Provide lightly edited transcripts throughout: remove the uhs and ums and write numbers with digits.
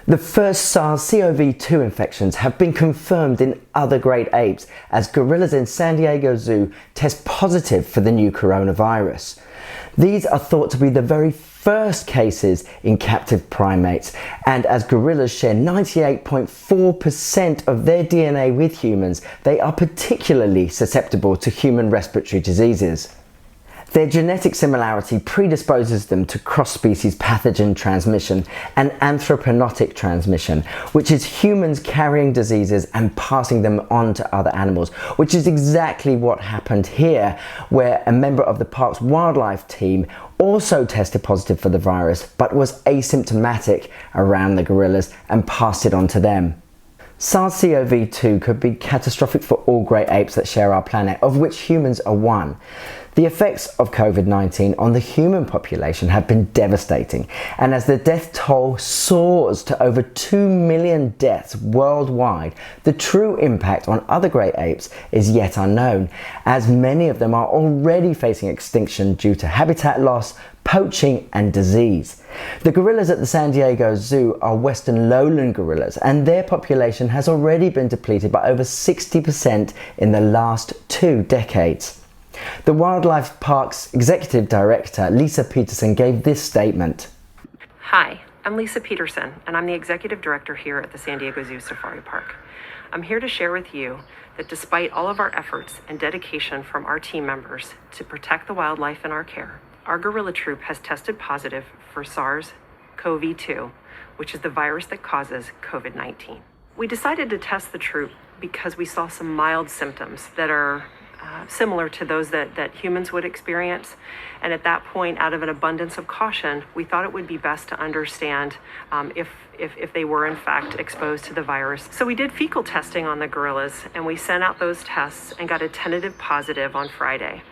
The first SARS-CoV-2 infections have been confirmed in other great apes as gorillas in San Diego Zoo test positive for the new coronavirus. These are thought to be the very first cases in captive primates, and as gorillas share 98.4% of their DNA with humans, they are particularly susceptible to human respiratory diseases. Their genetic similarity predisposes them to cross-species pathogen transmission and anthropootic transmission, which is humans carrying diseases and passing them on to other animals, which is exactly what happened here, where a member of the park's wildlife team also tested positive for the virus, but was asymptomatic around the gorillas and passed it on to them. SARS-CoV-2 could be catastrophic for all great apes that share our planet, of which humans are one. The effects of COVID-19 on the human population have been devastating, and as the death toll soars to over 2 million deaths worldwide, the true impact on other great apes is yet unknown, as many of them are already facing extinction due to habitat loss, poaching and disease. The gorillas at the San Diego Zoo are western lowland gorillas, and their population has already been depleted by over 60% in the last 2 decades. The Wildlife Park's Executive Director, Lisa Peterson, gave this statement. Hi, I'm Lisa Peterson, and I'm the Executive Director here at the San Diego Zoo Safari Park. I'm here to share with you that despite all of our efforts and dedication from our team members to protect the wildlife in our care, our gorilla troop has tested positive for SARS-CoV-2, which is the virus that causes COVID-19. We decided to test the troop because we saw some mild symptoms that are similar to those that humans would experience. And at that point, out of an abundance of caution, we thought it would be best to understand if they were in fact exposed to the virus. So we did fecal testing on the gorillas, and we sent out those tests and got a tentative positive on Friday.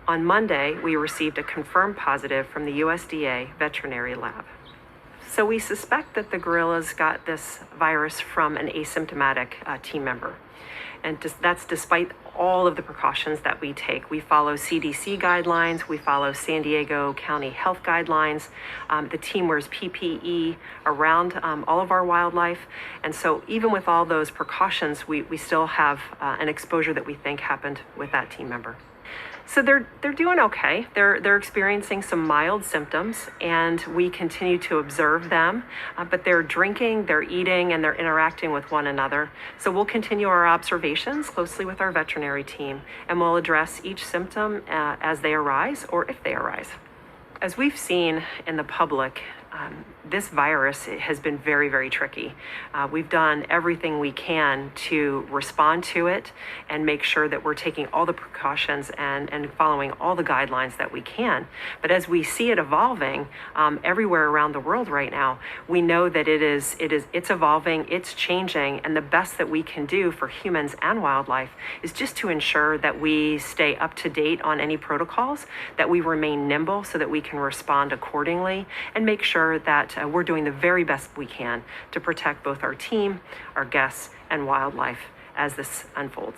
On Monday, we received a confirmed positive from the USDA veterinary lab. So we suspect that the gorillas got this virus from an asymptomatic team member. And that's despite all of the precautions that we take. We follow CDC guidelines, we follow San Diego County health guidelines. The team wears PPE around all of our wildlife. And so even with all those precautions, we still have an exposure that we think happened with that team member. So they're doing okay. They're experiencing some mild symptoms, and we continue to observe them, but they're drinking, they're eating, and they're interacting with one another. So we'll continue our observations closely with our veterinary team, and we'll address each symptom as they arise or if they arise. As we've seen in the public, this virus has been very, very tricky. We've done everything we can to respond to it and make sure that we're taking all the precautions and following all the guidelines that we can. But as we see it evolving everywhere around the world right now, we know that it's evolving, it's changing, and the best that we can do for humans and wildlife is just to ensure that we stay up to date on any protocols, that we remain nimble so that we can respond accordingly, and make sure that we're doing the very best we can to protect both our team, our guests, and wildlife as this unfolds.